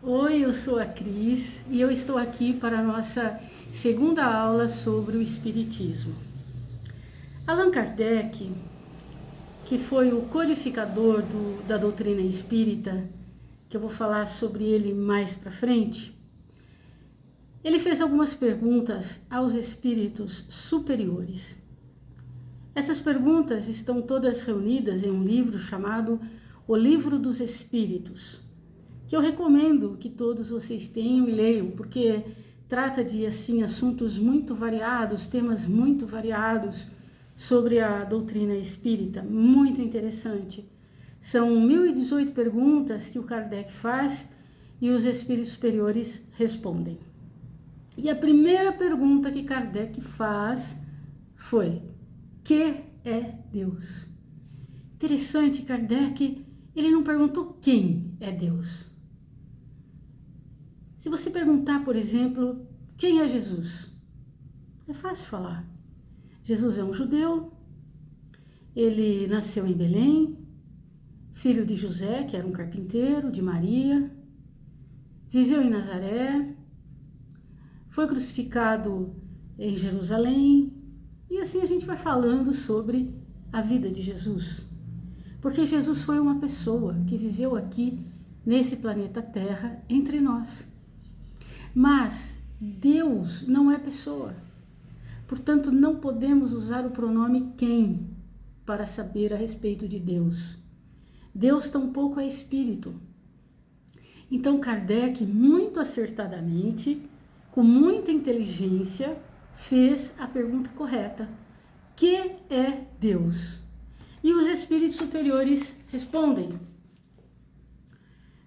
Oi, eu sou a Cris e eu estou aqui para a nossa segunda aula sobre o Espiritismo. Allan Kardec, que foi o codificador da doutrina espírita, que eu vou falar sobre ele mais para frente, ele fez algumas perguntas aos espíritos superiores. Essas perguntas estão todas reunidas em um livro chamado O Livro dos Espíritos, que eu recomendo que todos vocês tenham e leiam, porque trata de assuntos muito variados, temas muito variados sobre a doutrina espírita, muito interessante. São 1018 perguntas que o Kardec faz e os espíritos superiores respondem. E a primeira pergunta que Kardec faz foi: que é Deus? Interessante, Kardec, ele não perguntou quem é Deus. Se você perguntar, por exemplo, quem é Jesus? É fácil falar. Jesus é um judeu, ele nasceu em Belém, filho de José, que era um carpinteiro, de Maria, viveu em Nazaré, foi crucificado em Jerusalém, e assim a gente vai falando sobre a vida de Jesus. Porque Jesus foi uma pessoa que viveu aqui nesse planeta Terra entre nós. Mas Deus não é pessoa, portanto não podemos usar o pronome quem para saber a respeito de Deus. Deus tampouco é espírito. Então Kardec, muito acertadamente, com muita inteligência, fez a pergunta correta: que é Deus? E os espíritos superiores respondem: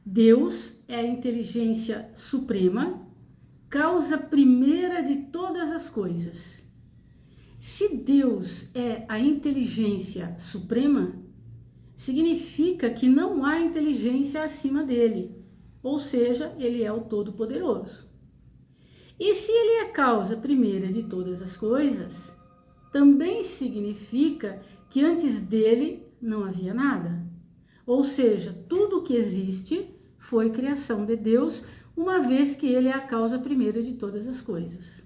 Deus é a inteligência suprema, causa primeira de todas as coisas. Se Deus é a inteligência suprema, significa que não há inteligência acima dele, ou seja, ele é o Todo-Poderoso. E se ele é a causa primeira de todas as coisas, também significa que antes dele não havia nada. Ou seja, tudo o que existe foi criação de Deus, uma vez que ele é a causa primeira de todas as coisas.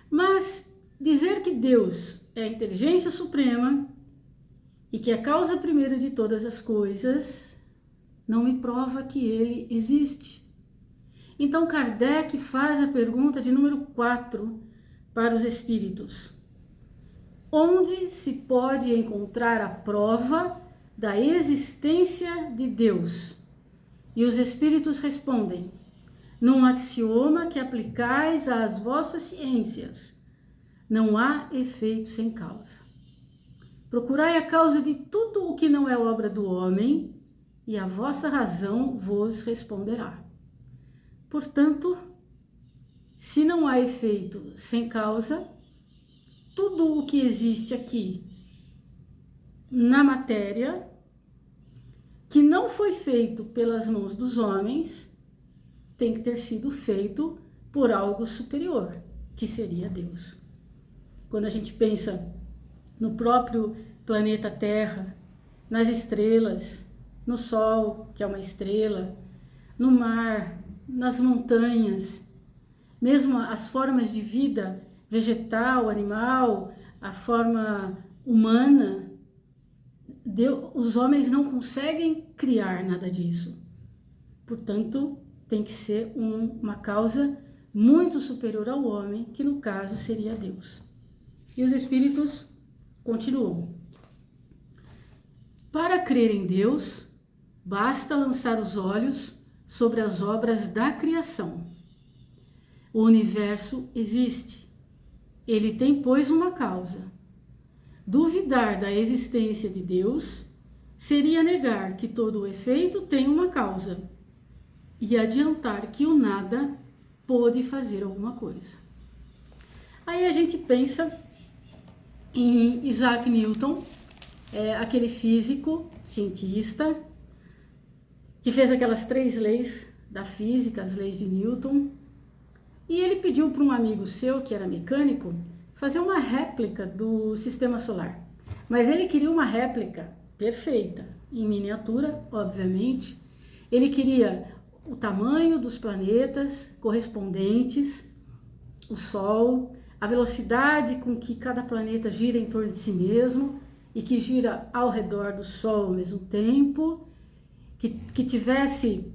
Mas dizer que Deus é a inteligência suprema e que é a causa primeira de todas as coisas não me prova que ele existe. Então Kardec faz a pergunta de número 4 para os espíritos: onde se pode encontrar a prova da existência de Deus? E os espíritos respondem: num axioma que aplicais às vossas ciências, não há efeito sem causa. Procurai a causa de tudo o que não é obra do homem, e a vossa razão vos responderá. Portanto, se não há efeito sem causa, tudo o que existe aqui na matéria, que não foi feito pelas mãos dos homens, tem que ter sido feito por algo superior, que seria Deus. Quando a gente pensa no próprio planeta Terra, nas estrelas, no Sol, que é uma estrela, no mar, nas montanhas, mesmo as formas de vida vegetal, animal, a forma humana, os homens não conseguem criar nada disso. Portanto, tem que ser uma causa muito superior ao homem, que no caso seria Deus. E os espíritos continuam: para crer em Deus, basta lançar os olhos sobre as obras da criação. O universo existe. Ele tem, pois, uma causa. Duvidar da existência de Deus seria negar que todo o efeito tem uma causa e adiantar que o nada pôde fazer alguma coisa. Aí a gente pensa em Isaac Newton, aquele físico, cientista, que fez aquelas 3 leis da física, as leis de Newton, e ele pediu para um amigo seu, que era mecânico, fazer uma réplica do sistema solar. Mas ele queria uma réplica perfeita, em miniatura, obviamente. Ele queria o tamanho dos planetas correspondentes, o Sol, a velocidade com que cada planeta gira em torno de si mesmo e que gira ao redor do Sol ao mesmo tempo, que tivesse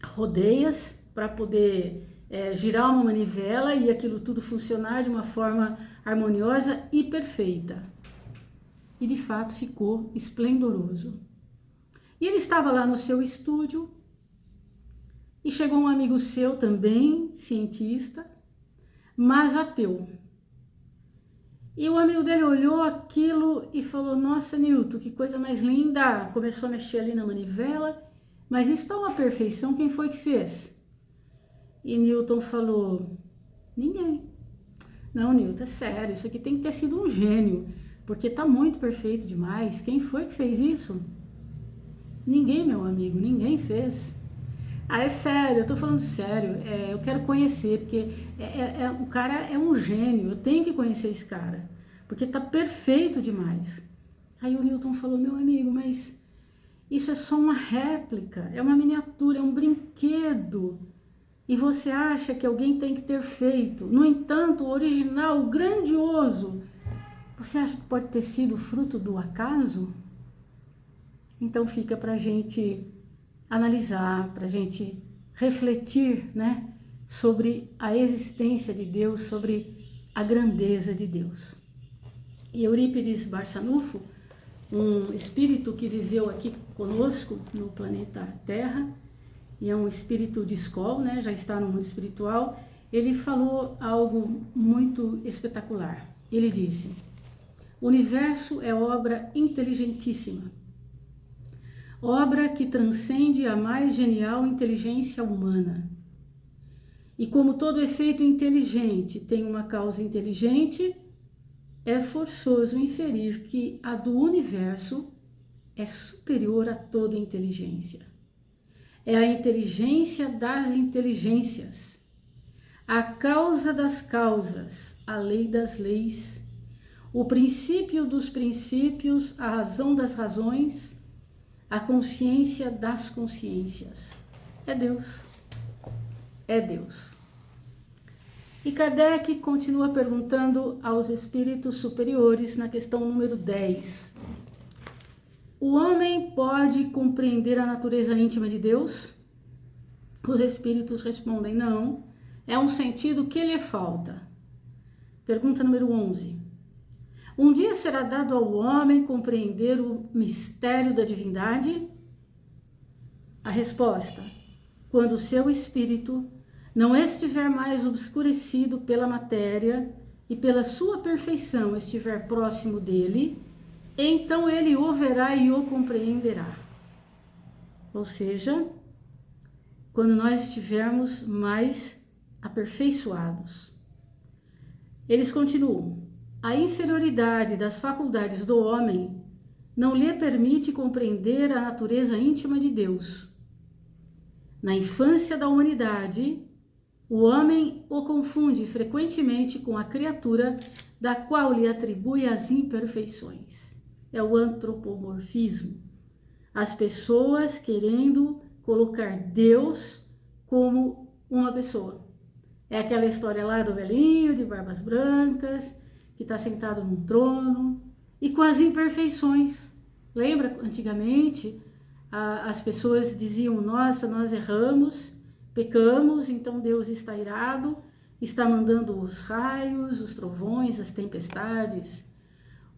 rodeias para poder girar uma manivela e aquilo tudo funcionar de uma forma harmoniosa e perfeita. E de fato ficou esplendoroso. E ele estava lá no seu estúdio e chegou um amigo seu também, cientista, mas ateu. E o amigo dele olhou aquilo e falou: nossa, Newton, que coisa mais linda! Começou a mexer ali na manivela, mas isso está uma perfeição, quem foi que fez? E Newton falou: ninguém. Não, Newton, é sério, isso aqui tem que ter sido um gênio, porque está muito perfeito demais. Quem foi que fez isso? Ninguém, meu amigo, ninguém fez. Ah, é sério, eu tô falando sério, eu quero conhecer, porque o cara é um gênio, eu tenho que conhecer esse cara, porque tá perfeito demais. Aí o Newton falou: meu amigo, mas isso é só uma réplica, é uma miniatura, é um brinquedo, e você acha que alguém tem que ter feito. No entanto, o original, o grandioso, você acha que pode ter sido fruto do acaso? Então fica pra gente analisar, para a gente refletir, né, sobre a existência de Deus, sobre a grandeza de Deus. E Eurípides Barçanufo, um espírito que viveu aqui conosco no planeta Terra, e é um espírito de escola, né, já está no mundo espiritual, ele falou algo muito espetacular. Ele disse: o universo é obra inteligentíssima, obra que transcende a mais genial inteligência humana. E como todo efeito inteligente tem uma causa inteligente, é forçoso inferir que a do universo é superior a toda inteligência. É a inteligência das inteligências, a causa das causas, a lei das leis, o princípio dos princípios, a razão das razões, a consciência das consciências. É Deus. É Deus. E Kardec continua perguntando aos espíritos superiores na questão número 10. O homem pode compreender a natureza íntima de Deus? Os espíritos respondem: não. É um sentido que lhe falta. Pergunta número 11. Um dia será dado ao homem compreender o mistério da divindade? A resposta: quando o seu espírito não estiver mais obscurecido pela matéria e pela sua perfeição estiver próximo dele, então ele o verá e o compreenderá. Ou seja, quando nós estivermos mais aperfeiçoados. Eles continuam: a inferioridade das faculdades do homem não lhe permite compreender a natureza íntima de Deus. Na infância da humanidade, o homem o confunde frequentemente com a criatura da qual lhe atribui as imperfeições. É o antropomorfismo. As pessoas querendo colocar Deus como uma pessoa. É aquela história lá do velhinho de barbas brancas, que está sentado num trono, e com as imperfeições. Lembra, antigamente, as pessoas diziam: nossa, nós erramos, pecamos, então Deus está irado, está mandando os raios, os trovões, as tempestades,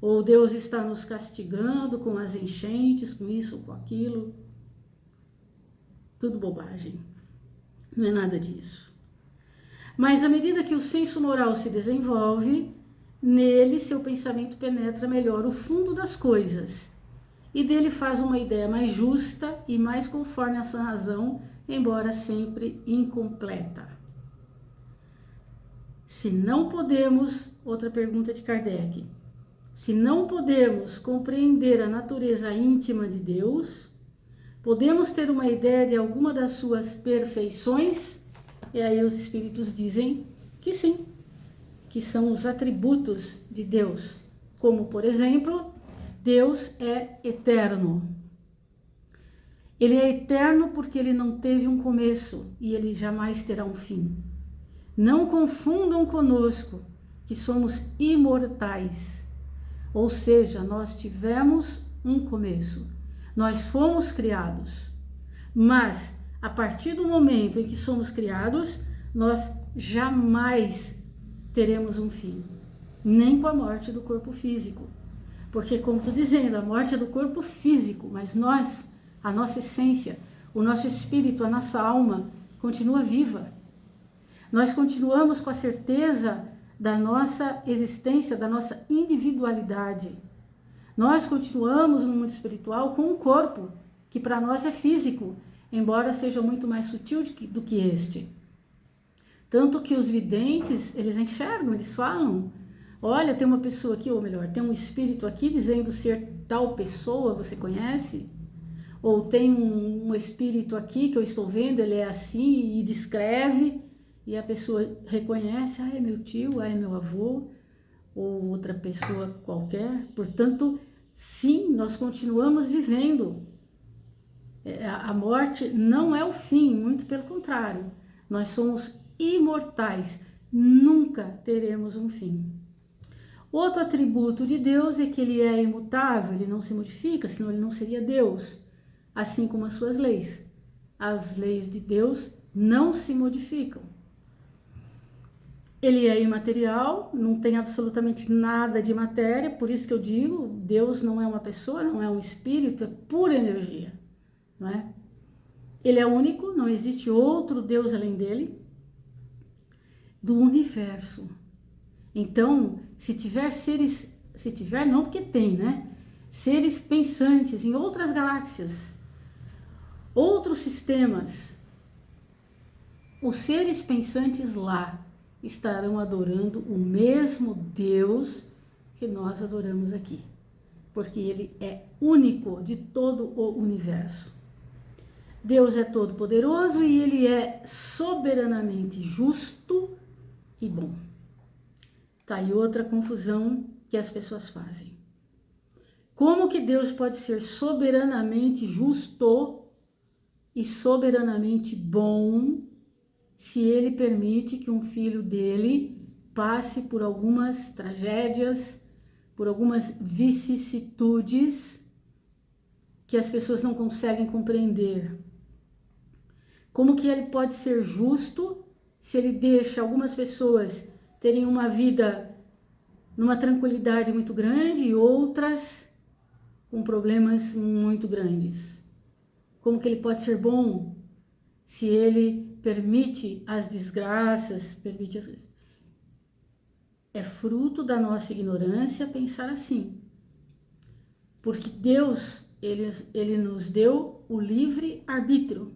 ou Deus está nos castigando com as enchentes, com isso, com aquilo. Tudo bobagem, não é nada disso. Mas à medida que o senso moral se desenvolve, nele seu pensamento penetra melhor o fundo das coisas e dele faz uma ideia mais justa e mais conforme a sã razão, embora sempre incompleta. Se não podemos, outra pergunta de Kardec, se não podemos compreender a natureza íntima de Deus, podemos ter uma ideia de alguma das suas perfeições? E aí os espíritos dizem que sim, que são os atributos de Deus, como, por exemplo, Deus é eterno. Ele é eterno porque ele não teve um começo e ele jamais terá um fim. Não confundam conosco, que somos imortais. Ou seja, nós tivemos um começo. Nós fomos criados. Mas, a partir do momento em que somos criados, nós jamais teremos um fim. Nem com a morte do corpo físico. Porque, como estou dizendo, a morte é do corpo físico, mas nós, a nossa essência, o nosso espírito, a nossa alma, continua viva. Nós continuamos com a certeza da nossa existência, da nossa individualidade. Nós continuamos no mundo espiritual com um corpo, que para nós é físico, embora seja muito mais sutil do que este. Tanto que os videntes, eles enxergam, eles falam, olha, tem uma pessoa aqui, ou melhor, tem um espírito aqui dizendo ser tal pessoa, você conhece? Ou tem um espírito aqui que eu estou vendo, ele é assim, e descreve, e a pessoa reconhece, é meu tio, é meu avô, ou outra pessoa qualquer. Portanto, sim, nós continuamos vivendo. A morte não é o fim, muito pelo contrário. Nós somos imortais, nunca teremos um fim. Outro atributo de Deus é que ele é imutável, ele não se modifica, senão ele não seria Deus, assim como as suas leis. As leis de Deus não se modificam. Ele é imaterial, não tem absolutamente nada de matéria, por isso que eu digo, Deus não é uma pessoa, não é um espírito, é pura energia, não é? Ele é único, não existe outro Deus além dele, do universo. Então, se tiver seres, se tiver não porque tem, né? Seres pensantes em outras galáxias, outros sistemas, os seres pensantes lá estarão adorando o mesmo Deus que nós adoramos aqui, porque ele é único de todo o universo. Deus é todo poderoso e ele é soberanamente justo e bom. Tá aí outra confusão que as pessoas fazem. Como que Deus pode ser soberanamente justo e soberanamente bom se ele permite que um filho dele passe por algumas tragédias, por algumas vicissitudes que as pessoas não conseguem compreender? Como que ele pode ser justo se ele deixa algumas pessoas terem uma vida numa tranquilidade muito grande e outras com problemas muito grandes? Como que ele pode ser bom se ele permite as desgraças, permite as coisas? É fruto da nossa ignorância pensar assim. Porque Deus, ele nos deu o livre-arbítrio.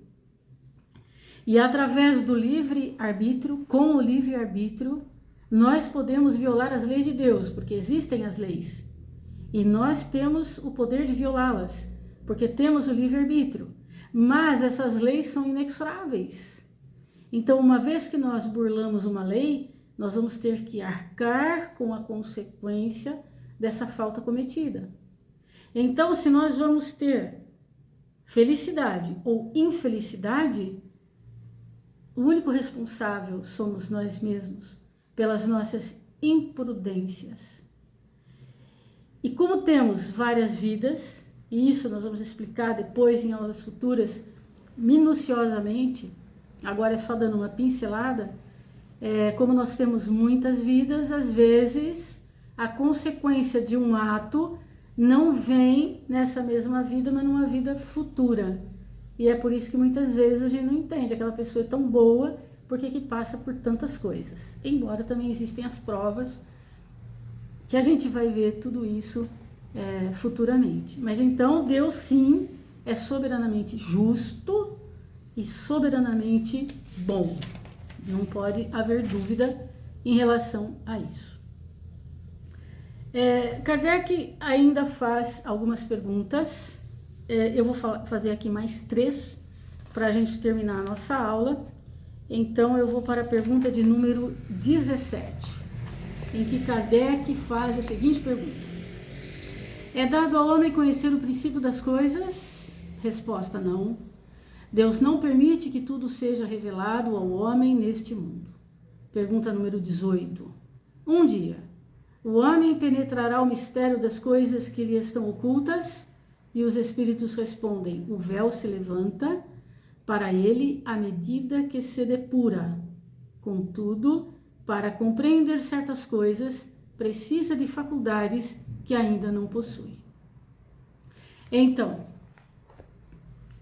E através do livre-arbítrio, com o livre-arbítrio, nós podemos violar as leis de Deus, porque existem as leis. E nós temos o poder de violá-las, porque temos o livre-arbítrio. Mas essas leis são inexoráveis. Então, uma vez que nós burlamos uma lei, nós vamos ter que arcar com a consequência dessa falta cometida. Então, se nós vamos ter felicidade ou infelicidade, o único responsável somos nós mesmos, pelas nossas imprudências. E como temos várias vidas, e isso nós vamos explicar depois em aulas futuras, minuciosamente, agora é só dando uma pincelada, como nós temos muitas vidas, às vezes a consequência de um ato não vem nessa mesma vida, mas numa vida futura. E é por isso que muitas vezes a gente não entende, aquela pessoa é tão boa, por que passa por tantas coisas? Embora também existem as provas, que a gente vai ver tudo isso futuramente. Mas então Deus sim é soberanamente justo e soberanamente bom. Não pode haver dúvida em relação a isso. Kardec ainda faz algumas perguntas. Eu vou fazer aqui mais 3 para a gente terminar a nossa aula. Então eu vou para a pergunta de número 17, em que Kardec faz a seguinte pergunta: é dado ao homem conhecer o princípio das coisas? Resposta: não. Deus não permite que tudo seja revelado ao homem neste mundo. Pergunta número 18. Um dia, o homem penetrará o mistério das coisas que lhe estão ocultas? E os espíritos respondem: o véu se levanta para ele à medida que se depura. Contudo, para compreender certas coisas, precisa de faculdades que ainda não possui. Então,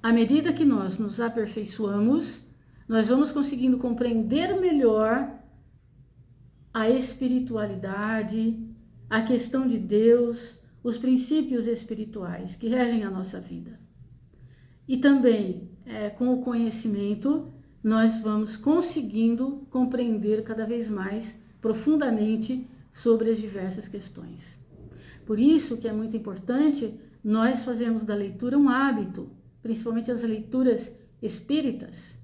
à medida que nós nos aperfeiçoamos, nós vamos conseguindo compreender melhor a espiritualidade, a questão de Deus, os princípios espirituais que regem a nossa vida. E também, com o conhecimento, nós vamos conseguindo compreender cada vez mais profundamente sobre as diversas questões. Por isso que é muito importante nós fazermos da leitura um hábito, principalmente as leituras espíritas,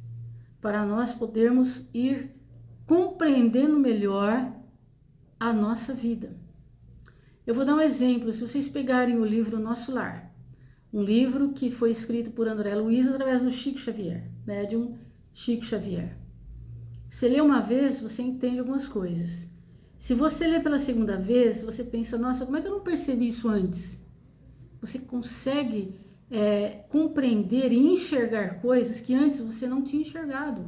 para nós podermos ir compreendendo melhor a nossa vida. Eu vou dar um exemplo. Se vocês pegarem o livro Nosso Lar, um livro que foi escrito por André Luiz através do Chico Xavier, médium Chico Xavier. Você lê uma vez, você entende algumas coisas. Se você lê pela segunda vez, você pensa: nossa, como é que eu não percebi isso antes? Você consegue compreender e enxergar coisas que antes você não tinha enxergado.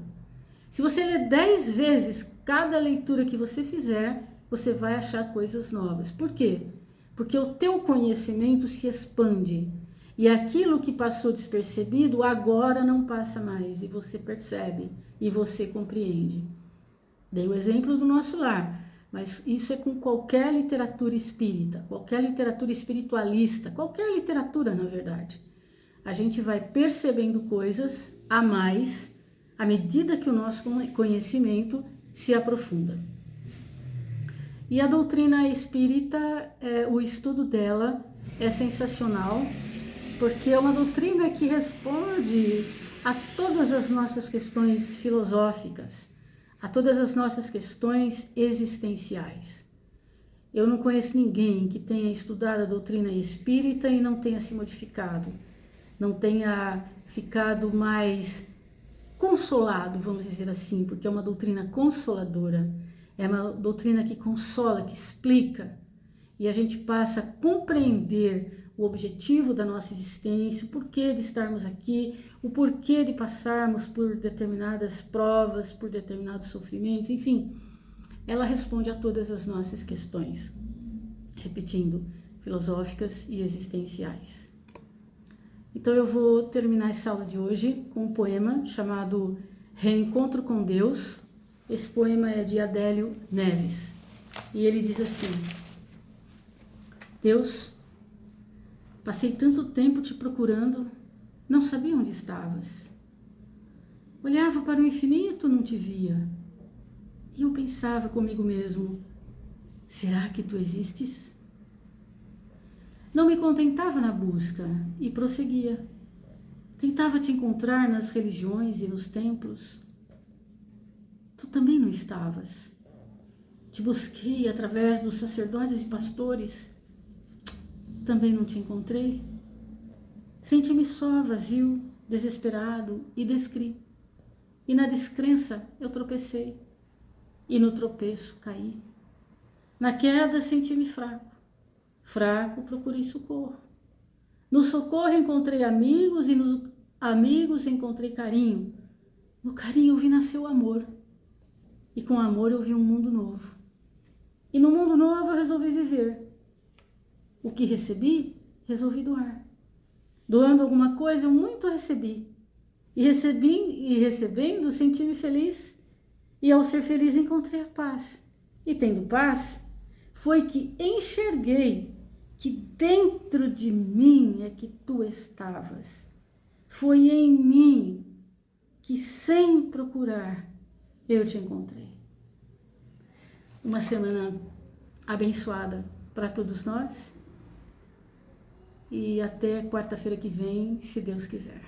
Se você ler 10 vezes cada leitura que você fizer, você vai achar coisas novas. Por quê? Porque o teu conhecimento se expande. E aquilo que passou despercebido, agora não passa mais. E você percebe, e você compreende. Dei o exemplo do Nosso Lar, mas isso é com qualquer literatura espírita, qualquer literatura espiritualista, qualquer literatura, na verdade. A gente vai percebendo coisas a mais à medida que o nosso conhecimento se aprofunda. E a doutrina espírita, o estudo dela é sensacional, porque é uma doutrina que responde a todas as nossas questões filosóficas, a todas as nossas questões existenciais. Eu não conheço ninguém que tenha estudado a doutrina espírita e não tenha se modificado, não tenha ficado mais consolado, vamos dizer assim, porque é uma doutrina consoladora, é uma doutrina que consola, que explica, e a gente passa a compreender o objetivo da nossa existência, o porquê de estarmos aqui, o porquê de passarmos por determinadas provas, por determinados sofrimentos, enfim, ela responde a todas as nossas questões, repetindo, filosóficas e existenciais. Então eu vou terminar essa aula de hoje com um poema chamado Reencontro com Deus. Esse poema é de Adélio Neves e ele diz assim: Deus, passei tanto tempo te procurando, não sabia onde estavas. Olhava para o infinito, não te via. E eu pensava comigo mesmo: será que tu existes? Não me contentava na busca e prosseguia. Tentava te encontrar nas religiões e nos templos. Tu também não estavas. Te busquei através dos sacerdotes e pastores. Também não te encontrei. Senti-me só, vazio, desesperado e descri. E na descrença eu tropecei. E no tropeço caí. Na queda senti-me fraco. Fraco, procurei socorro. No socorro encontrei amigos e nos amigos encontrei carinho. No carinho vi nascer o amor. E com amor eu vi um mundo novo. E no mundo novo eu resolvi viver. O que recebi, resolvi doar. Doando alguma coisa, eu muito recebi. E recebendo, senti-me feliz. E ao ser feliz encontrei a paz. E tendo paz, foi que enxerguei que dentro de mim é que tu estavas. Foi em mim que, sem procurar, eu te encontrei. Uma semana abençoada para todos nós. E até quarta-feira que vem, se Deus quiser.